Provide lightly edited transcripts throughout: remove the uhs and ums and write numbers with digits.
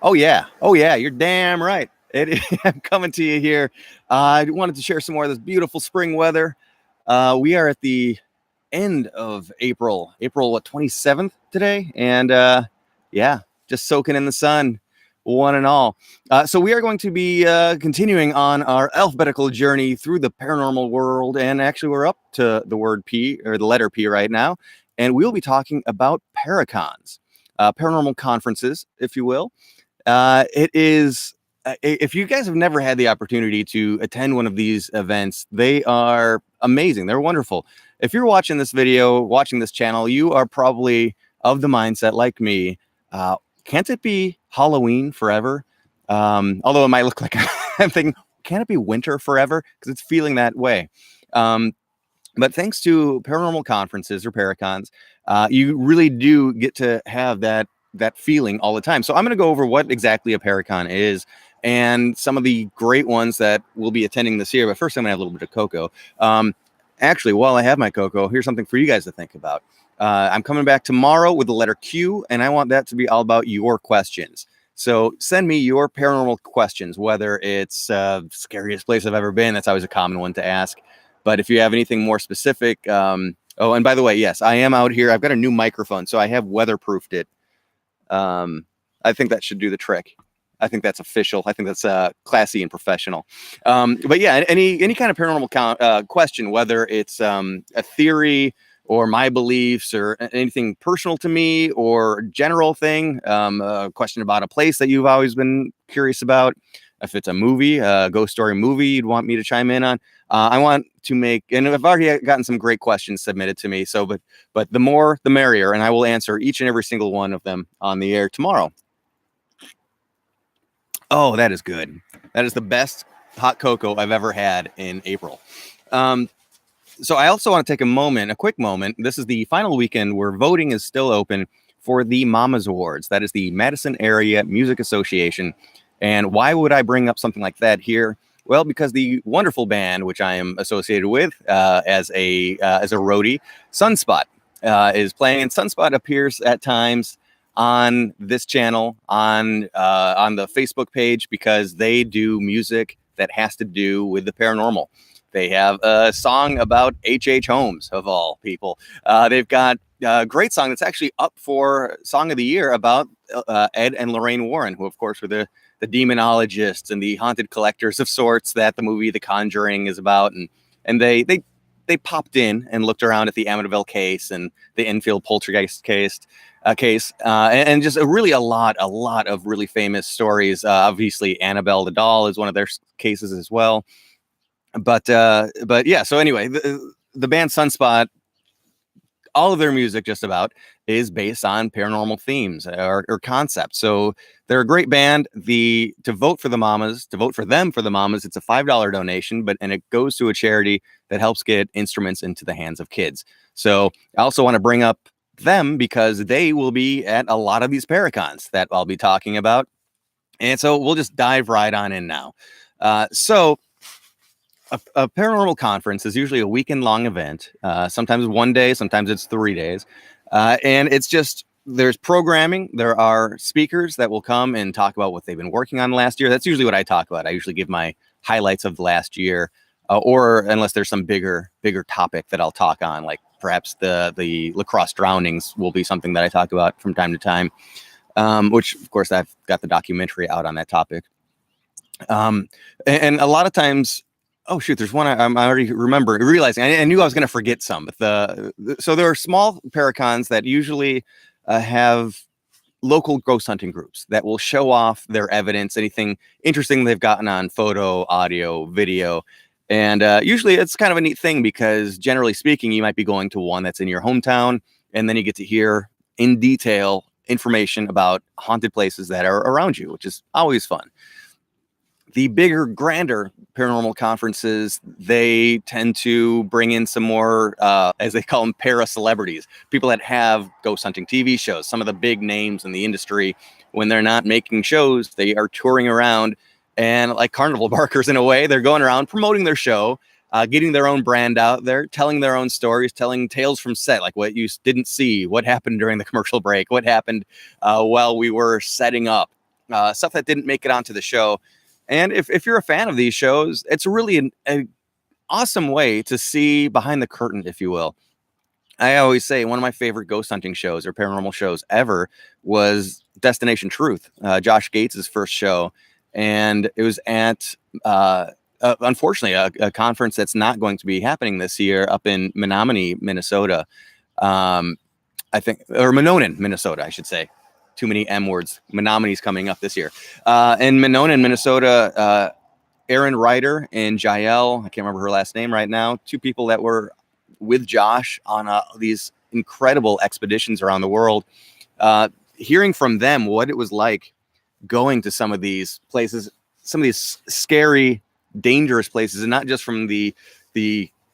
Oh yeah. You're damn right. I'm coming to you here. I wanted to share some more of this beautiful spring weather. We are at the end of April what 27th today, and yeah, just soaking in the sun, one and all. So we are going to be continuing on our alphabetical journey through the paranormal world, and actually we're up to the word P or the letter P right now, and we'll be talking about Paracons, paranormal conferences, if you will. It is, if you guys have never had the opportunity to attend one of these events, they are amazing. They're wonderful. If you're watching this video, watching this channel, you are probably of the mindset like me. Can't it be Halloween forever? Although it might look like I'm thinking, can it be winter forever? Because it's feeling that way. But thanks to paranormal conferences or Paracons, you really do get to have that feeling all the time. So I'm going to go over what exactly a Paracon is and some of the great ones that we'll be attending this year. But first, I'm going to have a little bit of cocoa. Actually, while I have my cocoa, here's something for you guys to think about. I'm coming back tomorrow with the letter Q, and I want that to be all about your questions. So send me your paranormal questions, whether it's scariest place I've ever been. That's always a common one to ask. But if you have anything more specific, oh, and by the way, yes, I am out here. I've got a new microphone, so I have weatherproofed it. I think that should do the trick. I think that's official. I think that's classy and professional. But yeah, any kind of paranormal question, whether it's a theory or my beliefs or anything personal to me or general thing, a question about a place that you've always been curious about. If it's a movie, a ghost story movie you'd want me to chime in on, I want to make, and I've already gotten some great questions submitted to me. So, but the more, the merrier, and I will answer each and every single one of them on the air tomorrow. Oh, that is good. That is the best hot cocoa I've ever had in April. So I also want to take a quick moment. This is the final weekend where voting is still open for the Mamas Awards. That is the Madison Area Music Association. And why would I bring up something like that here? Well, because the wonderful band, which I am associated with as a roadie, Sunspot, is playing. And Sunspot appears at times on this channel, on the Facebook page, because they do music that has to do with the paranormal. They have a song about H.H. Holmes, of all people. They've got a great song that's actually up for Song of the Year about Ed and Lorraine Warren, who, of course, were the demonologists and the haunted collectors of sorts that the movie The Conjuring is about. And they popped in and looked around at the Amityville case and the Enfield poltergeist case, and just really a lot of really famous stories. Obviously, Annabelle the doll is one of their cases as well. But yeah, so anyway, the band Sunspot, all of their music just about is based on paranormal themes or concepts. So they're a great band. To vote for the Mamas, it's a $5 donation, and it goes to a charity that helps get instruments into the hands of kids. So I also want to bring up them because they will be at a lot of these Paracons that I'll be talking about. And so we'll just dive right on in now. So a paranormal conference is usually a weekend-long event, sometimes one day, sometimes it's 3 days. And it's just, there's programming. There are speakers that will come and talk about what they've been working on last year. That's usually what I talk about. I usually give my highlights of the last year, or unless there's some bigger topic that I'll talk on, like perhaps the lacrosse drownings will be something that I talk about from time to time, which, of course, I've got the documentary out on that topic. And a lot of times, oh shoot, there's one I'm already realizing. I knew I was going to forget some, but so there are small Paracons that usually have local ghost hunting groups that will show off their evidence, anything interesting they've gotten on photo, audio, video. And usually it's kind of a neat thing because generally speaking, you might be going to one that's in your hometown, and then you get to hear in detail information about haunted places that are around you, which is always fun. The bigger, grander paranormal conferences, they tend to bring in some more, as they call them, para-celebrities, people that have ghost hunting TV shows. Some of the big names in the industry, when they're not making shows, they are touring around, and like carnival barkers in a way, they're going around promoting their show, getting their own brand out there, telling their own stories, telling tales from set, like what you didn't see, what happened during the commercial break, what happened while we were setting up. stuff that didn't make it onto the show. And if you're a fan of these shows, it's really an awesome way to see behind the curtain, if you will. I always say one of my favorite ghost hunting shows or paranormal shows ever was Destination Truth, Josh Gates' first show. And it was at, unfortunately, a conference that's not going to be happening this year up in Menomonie, Minnesota. I think, or Menomonie, Minnesota, I should say. Too many M words. Menomonie's coming up this year. In Menomonie, Minnesota, Erin Ryder and Jael, I can't remember her last name right now, two people that were with Josh on these incredible expeditions around the world. Hearing from them what it was like going to some of these places, some of these scary, dangerous places, and not just from the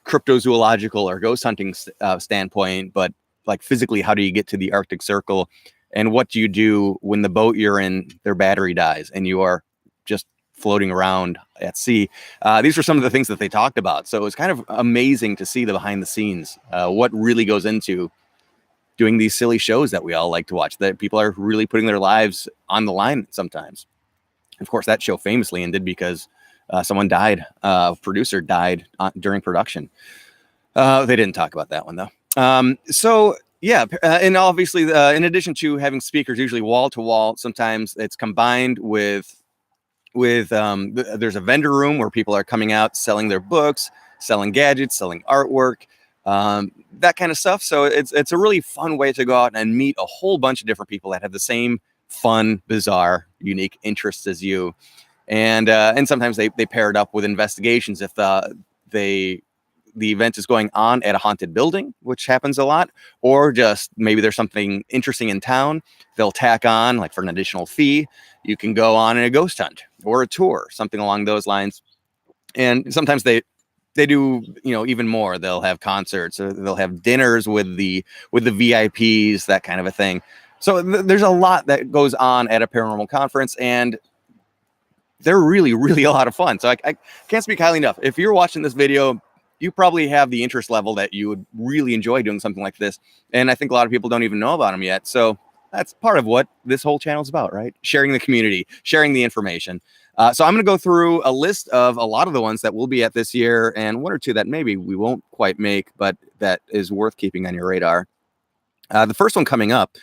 cryptozoological or ghost hunting standpoint, but like physically, how do you get to the Arctic Circle, and what do you do when the boat you're in, their battery dies, and you are just floating around at sea. These are some of the things that they talked about. So it's kind of amazing to see the behind the scenes, what really goes into doing these silly shows that we all like to watch, that people are really putting their lives on the line sometimes. Of course, that show famously ended because someone died, producer died during production. They didn't talk about that one though. So yeah, and obviously in addition to having speakers, usually wall to wall, sometimes it's combined with there's a vendor room where people are coming out selling their books, selling gadgets, selling artwork, that kind of stuff. So it's a really fun way to go out and meet a whole bunch of different people that have the same fun, bizarre, unique interests as you. And sometimes they pair it up with investigations if the event is going on at a haunted building, which happens a lot, or just maybe there's something interesting in town. They'll tack on, like for an additional fee, you can go on a ghost hunt or a tour, something along those lines. And sometimes they do, even more. They'll have concerts, or they'll have dinners with the VIPs, that kind of a thing. So there's a lot that goes on at a paranormal conference, and they're really, really a lot of fun. So I can't speak highly enough. If you're watching this video, you probably have the interest level that you would really enjoy doing something like this. And I think a lot of people don't even know about them yet. So that's part of what this whole channel is about, right? Sharing the community, sharing the information. So I'm going to go through a list of a lot of the ones that will be at this year, and one or two that maybe we won't quite make, but that is worth keeping on your radar. The first one coming up,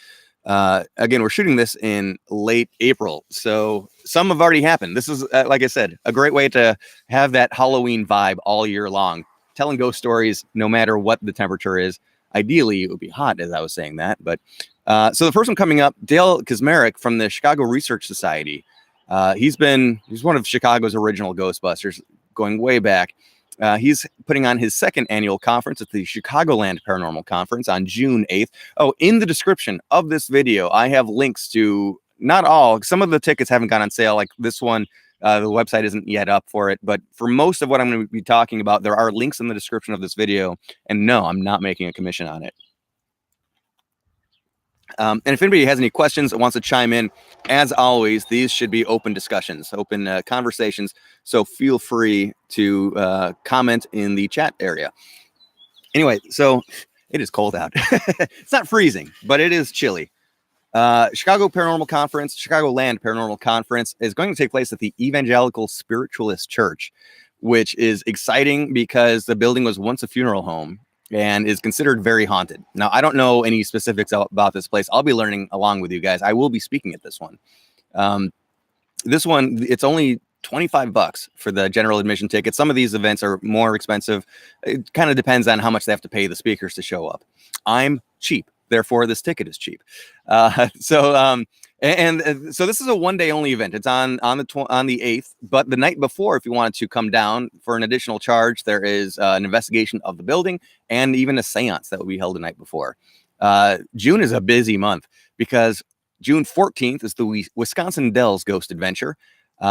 again, we're shooting this in late April, so some have already happened. This is, like I said, a great way to have that Halloween vibe all year long, telling ghost stories no matter what the temperature is. Ideally, it would be hot, as I was saying that. But so the first one coming up, Dale Kazmarek from the Chicago Research Society. He's one of Chicago's original Ghostbusters, going way back. He's putting on his second annual conference at the Chicagoland Paranormal Conference on June 8th. Oh, in the description of this video, I have links to not all. Some of the tickets haven't gone on sale, like this one. The website isn't yet up for it, but for most of what I'm going to be talking about, there are links in the description of this video. And no, I'm not making a commission on it. And if anybody has any questions or wants to chime in, as always, these should be open discussions, open conversations. So feel free to comment in the chat area. Anyway, so it is cold out. It's not freezing, but it is chilly. Chicagoland Paranormal Conference is going to take place at the Evangelical Spiritualist Church, which is exciting because the building was once a funeral home and is considered very haunted. Now, I don't know any specifics about this place. I'll be learning along with you guys. I will be speaking at this one. This one, it's only $25 for the general admission ticket. Some of these events are more expensive. It kind of depends on how much they have to pay the speakers to show up. I'm cheap. Therefore, this ticket is cheap. So this is a one-day only event. It's on the 8th, but the night before, if you wanted to come down for an additional charge, there is an investigation of the building and even a seance that will be held the night before. June is a busy month because June 14th is the Wisconsin Dells Ghost Adventure.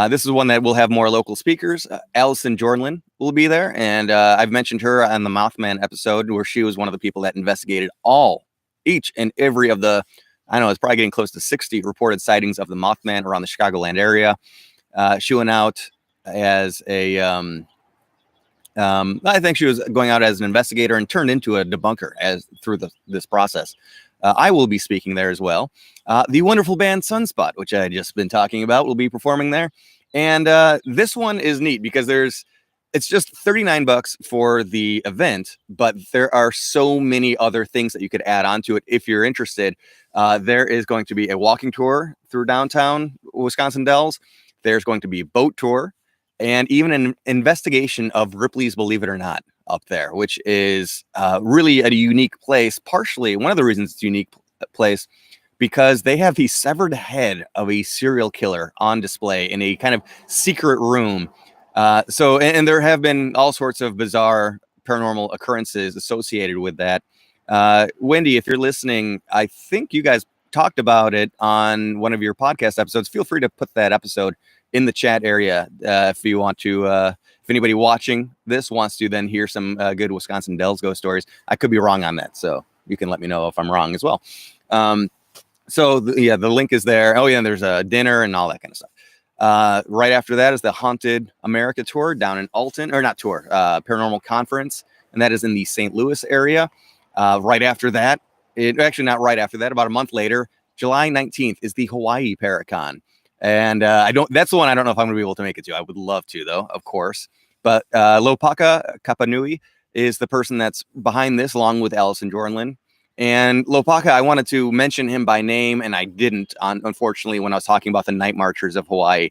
This is one that will have more local speakers. Allison Jornlin will be there, and I've mentioned her on the Mothman episode, where she was one of the people that investigated each and every of the, I know it's probably getting close to 60 reported sightings of the Mothman around the Chicagoland area. She went out as I think she was going out as an investigator and turned into a debunker through this process. I will be speaking there as well. The wonderful band Sunspot, which I had just been talking about, will be performing there. And this one is neat because it's just $39 for the event, but there are so many other things that you could add on to it if you're interested. There is going to be a walking tour through downtown Wisconsin Dells. There's going to be a boat tour and even an investigation of Ripley's Believe It or Not up there, which is really a unique place. Partially, one of the reasons it's a unique place because they have the severed head of a serial killer on display in a kind of secret room. And there have been all sorts of bizarre paranormal occurrences associated with that. Wendy, if you're listening, I think you guys talked about it on one of your podcast episodes. Feel free to put that episode in the chat area if you want to. If anybody watching this wants to then hear some good Wisconsin Dells ghost stories. I could be wrong on that, so you can let me know if I'm wrong as well. The link is there. Oh yeah, and there's a dinner and all that kind of stuff. Right after that is the Haunted America tour down in Alton, or not tour, Paranormal Conference, and that is in the St. Louis area. Right after that, not right after that, about a month later, July 19th is the Hawaii Paracon. And that's the one I don't know if I'm gonna be able to make it to. I would love to though, of course. But Lopaka Kapanui is the person that's behind this, along with Allison Jornlin. And Lopaka, I wanted to mention him by name, and I didn't, unfortunately, when I was talking about the Night Marchers of Hawaii.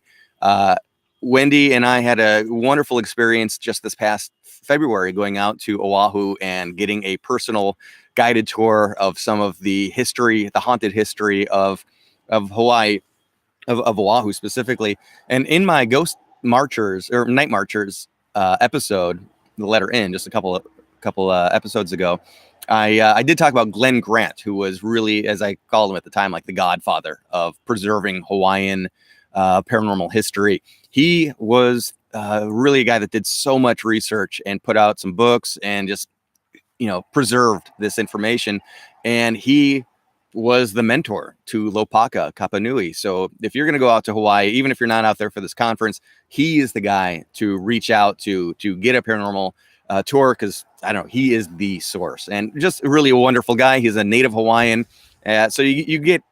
Wendy and I had a wonderful experience just this past February going out to Oahu and getting a personal guided tour of some of the history, the haunted history of Hawaii, of Oahu specifically. And in my Ghost Marchers or Night Marchers episode, the letter N, just a couple episodes ago, I did talk about Glenn Grant, who was really, as I called him at the time, like the godfather of preserving Hawaiian paranormal history. He was really a guy that did so much research and put out some books and just, preserved this information. And he was the mentor to Lopaka Kapanui. So if you're going to go out to Hawaii, even if you're not out there for this conference, he is the guy to reach out to get a paranormal tour, because he is the source, and just really a wonderful guy. He's a native Hawaiian, so you get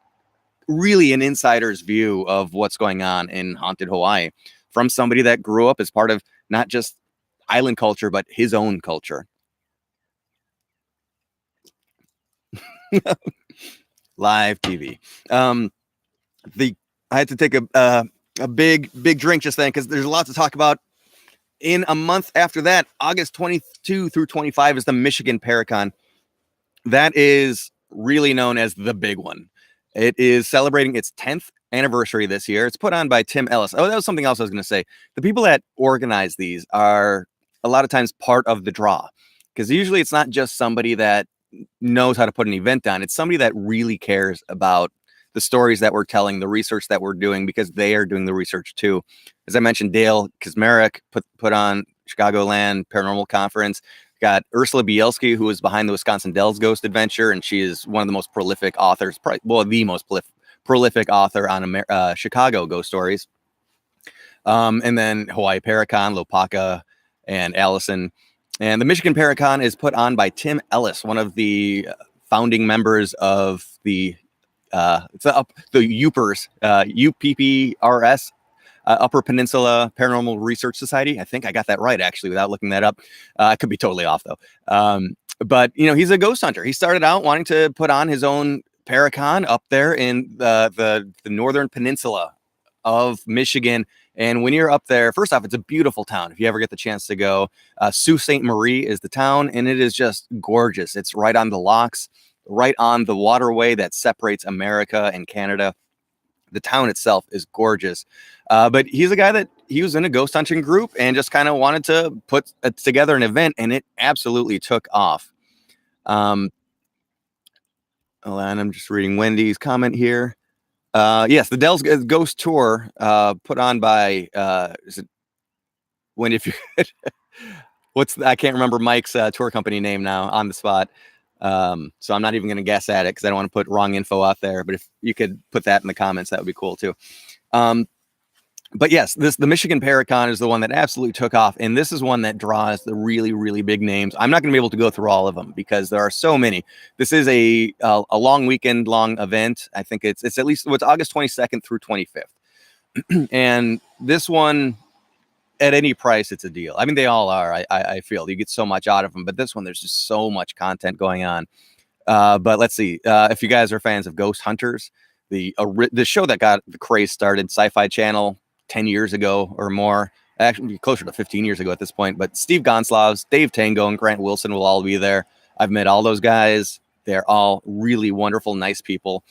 really an insider's view of what's going on in haunted Hawaii from somebody that grew up as part of not just island culture but his own culture. Live TV. I had to take a big drink just then because there's a lot to talk about. In a month after that, August 22 through 25 is the Michigan Paracon. That is really known as the big one. It is celebrating its 10th anniversary this year. It's put on by Tim Ellis. Oh, that was something else I was going to say. The people that organize these are a lot of times part of the draw, because usually it's not just somebody that knows how to put an event on. It's somebody that really cares about the stories that we're telling, the research that we're doing, because they are doing the research too. As I mentioned, Dale Kazmarek put on Chicagoland Paranormal Conference. Got Ursula Bielski, who is behind the Wisconsin Dells Ghost Adventure, and she is one of the most prolific authors, the most prolific author on Chicago ghost stories. And then Hawaii Paracon, Lopaka, and Allison. And the Michigan Paracon is put on by Tim Ellis, one of the founding members of the UPPRS, UPPRS, Upper Peninsula Paranormal Research Society. I think I got that right, actually, without looking that up. I could be totally off, though. But, he's a ghost hunter. He started out wanting to put on his own Paracon up there in the northern peninsula of Michigan. And when you're up there, first off, it's a beautiful town. If you ever get the chance to go, Sault Ste. Marie is the town, and it is just gorgeous. It's right on the locks, right on the waterway that separates America and Canada. The town itself is gorgeous. But he's a guy that he was in a ghost hunting group and just kind of wanted to put together an event, and it absolutely took off. And I'm just reading Wendy's comment here. Yes, the Dells Ghost Tour put on by is it Wendy? If you I can't remember Mike's tour company name now on the spot. So I'm not even going to guess at it because I don't want to put wrong info out there. But if you could put that in the comments, that would be cool too. But yes, the Michigan Paracon is the one that absolutely took off, and this is one that draws the really, really big names. I'm not going to be able to go through all of them because there are so many. This is a long weekend long event. I think it's at least what's August 22nd through 25th, and this one, at any price, it's a deal. I mean, they all are. I feel you get so much out of them, but this one, there's just so much content going on. But let's see if you guys are fans of Ghost Hunters, the show that got the craze started, Sci-Fi Channel. 10 years ago or more, actually closer to 15 years ago at this point. But Steve Gonsalves, Dave Tango, and Grant Wilson will all be there. I've met all those guys. They're all really wonderful, nice people.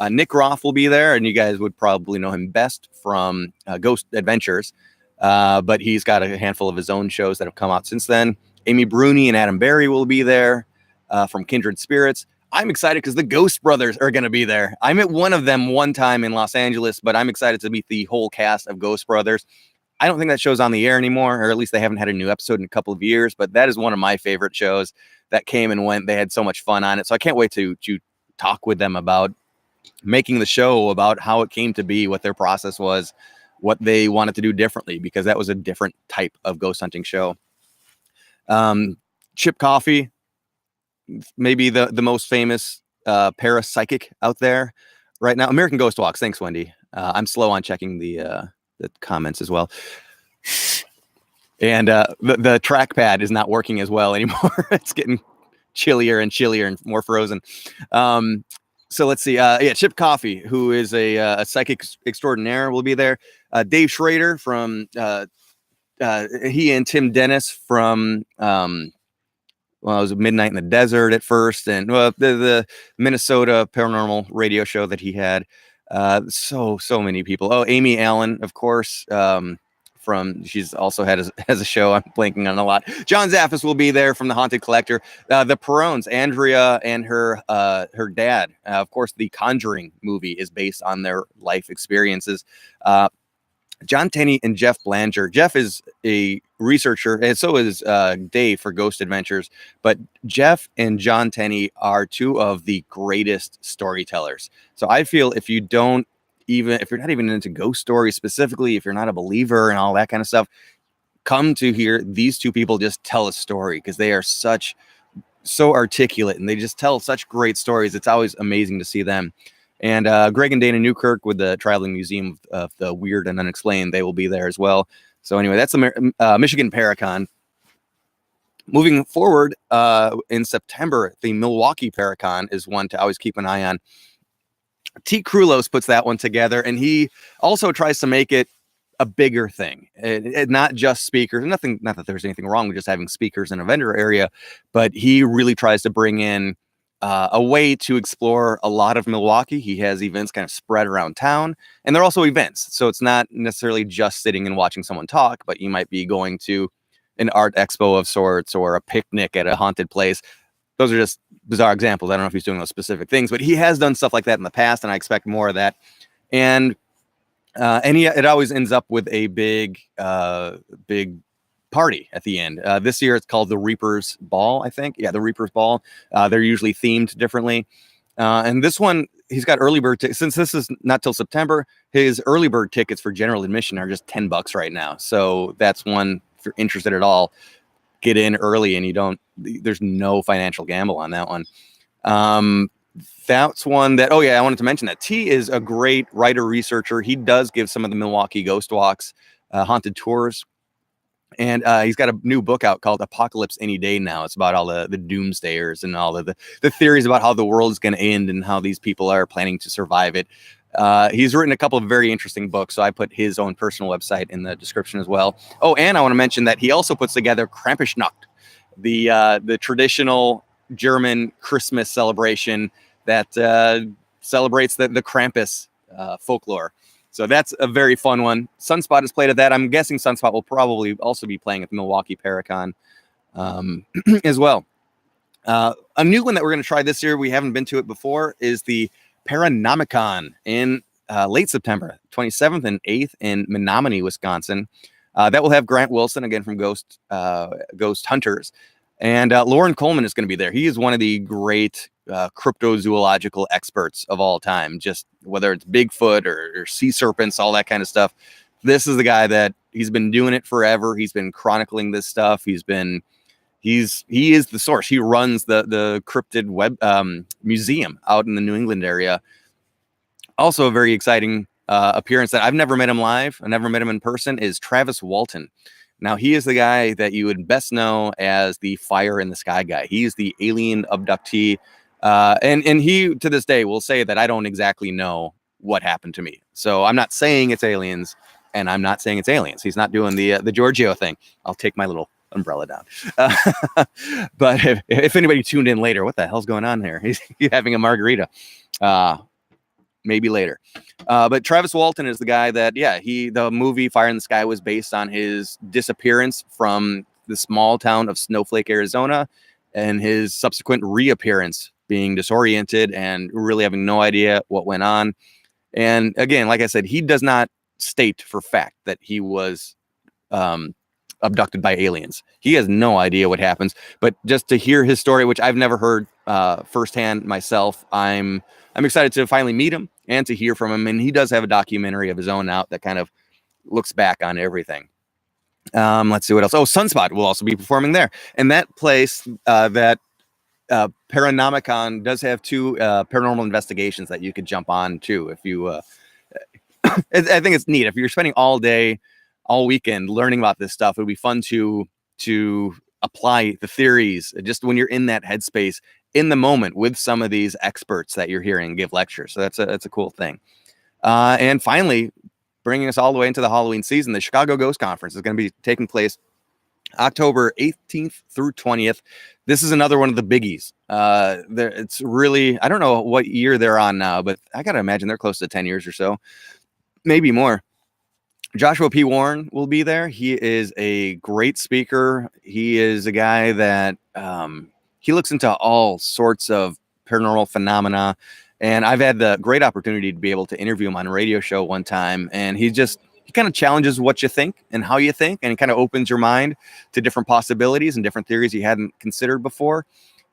Nick Roth will be there, and you guys would probably know him best from Ghost Adventures. But he's got a handful of his own shows that have come out since then. Amy Bruni and Adam Berry will be there from Kindred Spirits. I'm excited because the Ghost Brothers are going to be there. I met one of them one time in Los Angeles, but I'm excited to meet the whole cast of Ghost Brothers. I don't think that show's on the air anymore, or at least they haven't had a new episode in a couple of years, but that is one of my favorite shows that came and went. They had so much fun on it. So I can't wait to talk with them about making the show, about how it came to be, what their process was, what they wanted to do differently, because that was a different type of ghost hunting show. Chip Coffey, maybe the most famous parapsychic out there right now. American Ghost Walks. Thanks, Wendy. I'm slow on checking the comments as well. And the trackpad is not working as well anymore. It's getting chillier and chillier and more frozen. So let's see. Chip Coffey, who is a psychic extraordinaire, will be there. Dave Schrader from he and Tim Dennis from it was Midnight in the Desert at first, and the Minnesota paranormal radio show that he had. So many people. Oh, Amy Allen, of course. She's also has a show. I'm blanking on a lot. John Zaffis will be there from The Haunted Collector. The Paracones, Andrea and her dad. Of course, the Conjuring movie is based on their life experiences. John Tenney and Jeff Blanger. Jeff is a researcher, and so is Dave for Ghost Adventures. But Jeff and John Tenney are two of the greatest storytellers. So I feel if you're not even into ghost stories specifically, if you're not a believer and all that kind of stuff, come to hear these two people just tell a story, because they are so articulate and they just tell such great stories. It's always amazing to see them. And Greg and Dana Newkirk with the Traveling Museum of the Weird and Unexplained, they will be there as well. So anyway, that's the Michigan Paracon. Moving forward, in September, the Milwaukee Paracon is one to always keep an eye on. T. Krulos puts that one together, and he also tries to make it a bigger thing. Not just speakers. Not that there's anything wrong with just having speakers in a vendor area, but he really tries to bring in a way to explore a lot of Milwaukee. He has events kind of spread around town, and they're also events. So it's not necessarily just sitting and watching someone talk, but you might be going to an art expo of sorts or a picnic at a haunted place. Those are just bizarre examples. I don't know if he's doing those specific things, but he has done stuff like that in the past, and I expect more of that. And it always ends up with a big party at the end. This year it's called the Reaper's Ball, I think. Yeah, the Reaper's Ball. They're usually themed differently. And this one, he's got early bird tickets. Since this is not till September, his early bird tickets for general admission are just $10 right now. So that's one, if you're interested at all, get in early, and there's no financial gamble on that one. That's one that, I wanted to mention that T is a great writer researcher. He does give some of the Milwaukee ghost walks, haunted tours. And he's got a new book out called Apocalypse Any Day Now. It's about all the doomsdayers and all of the theories about how the world is going to end and how these people are planning to survive it. He's written a couple of very interesting books, so I put his own personal website in the description as well. Oh, and I want to mention that he also puts together Krampusnacht, the traditional German Christmas celebration that celebrates the Krampus folklore. So that's a very fun one. Sunspot has played at that. I'm guessing Sunspot will probably also be playing at the Milwaukee Paracon as well. A new one that we're going to try this year, we haven't been to it before, is the Paranomicon in late September, 27th and 8th in Menomonie, Wisconsin. That will have Grant Wilson, again from Ghost Hunters. And Lauren Coleman is going to be there. He is one of the great cryptozoological experts of all time, just whether it's Bigfoot or sea serpents, all that kind of stuff. This is the guy that he's been doing it forever. He's been chronicling this stuff. He is the source. He runs the cryptid web museum out in the New England area. Also a very exciting appearance that I've never met him live. I never met him in person, is Travis Walton. Now, he is the guy that you would best know as the fire in the sky guy. He's the alien abductee. And he, to this day, will say that I don't exactly know what happened to me. So I'm not saying it's aliens, and I'm not saying it's aliens. He's not doing the Giorgio thing. I'll take my little umbrella down. But if anybody tuned in later, what the hell's going on here? He's having a margarita. Maybe later. But Travis Walton is the guy that, the movie Fire in the Sky was based on his disappearance from the small town of Snowflake, Arizona, and his subsequent reappearance, being disoriented and really having no idea what went on. And again, like I said, he does not state for fact that he was abducted by aliens. He has no idea what happens, but just to hear his story, which I've never heard firsthand myself, I'm excited to finally meet him and to hear from him. And he does have a documentary of his own out that kind of looks back on everything. Let's see what else. Oh, Sunspot will also be performing there. And that place, that Paranomicon, does have 2 paranormal investigations that you could jump on to if you I think it's neat. If you're spending all day, all weekend learning about this stuff, it would be fun to apply the theories just when you're in that headspace in the moment with some of these experts that you're hearing give lectures. So that's a cool thing. And finally, bringing us all the way into the Halloween season, the Chicago Ghost Conference is going to be taking place October 18th through 20th. This is another one of the biggies. It's really, I don't know what year they're on now, but I got to imagine they're close to 10 years or so, maybe more. Joshua P. Warren will be there. He is a great speaker. He is a guy that he looks into all sorts of paranormal phenomena. And I've had the great opportunity to be able to interview him on a radio show one time. And he kind of challenges what you think and how you think, and it kind of opens your mind to different possibilities and different theories you hadn't considered before.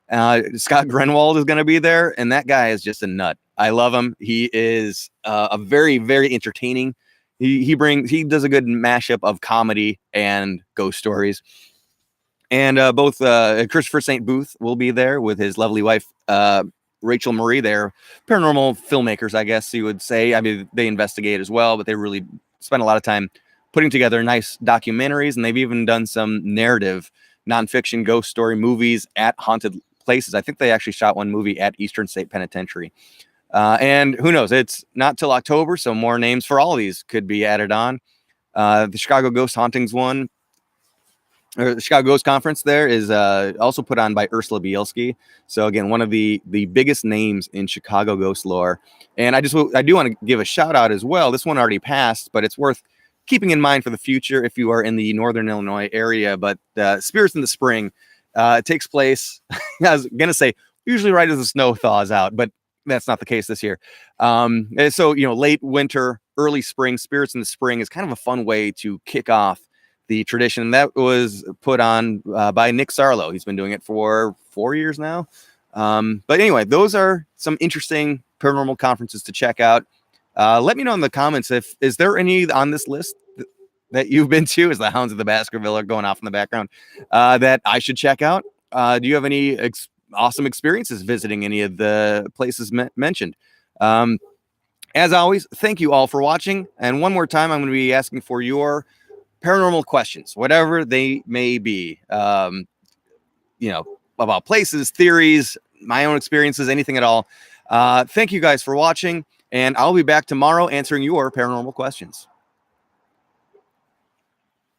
Scott Grenwald is going to be there, and that guy is just a nut. I love him. He is a very, very entertaining. He does a good mashup of comedy and ghost stories. And both Christopher St. Booth will be there with his lovely wife, Rachel Marie. They're paranormal filmmakers, I guess you would say. I mean, they investigate as well, but they really spend a lot of time putting together nice documentaries, and they've even done some narrative nonfiction ghost story movies at haunted places. I think they actually shot one movie at Eastern State Penitentiary. And who knows? It's not till October, so more names for all of these could be added on. The Chicago Ghost Hauntings one, or the Chicago Ghost Conference, there is also put on by Ursula Bielski. So again, one of the biggest names in Chicago ghost lore. And I do want to give a shout out as well. This one already passed, but it's worth keeping in mind for the future if you are in the Northern Illinois area. But Spirits in the Spring, it takes place, I was going to say, usually right as the snow thaws out, but that's not the case this year. So, late winter, early spring, Spirits in the Spring is kind of a fun way to kick off the tradition. That was put on by Nick Sarlo. He's been doing it for 4 years now. But anyway, those are some interesting paranormal conferences to check out. Let me know in the comments is there any on this list that you've been to, as the Hounds of the Baskerville are going off in the background, that I should check out? Do you have any awesome experiences visiting any of the places mentioned? As always, thank you all for watching. And one more time, I'm going to be asking for your paranormal questions, whatever they may be, about places, theories, my own experiences, anything at all. Thank you guys for watching, and I'll be back tomorrow answering your paranormal questions.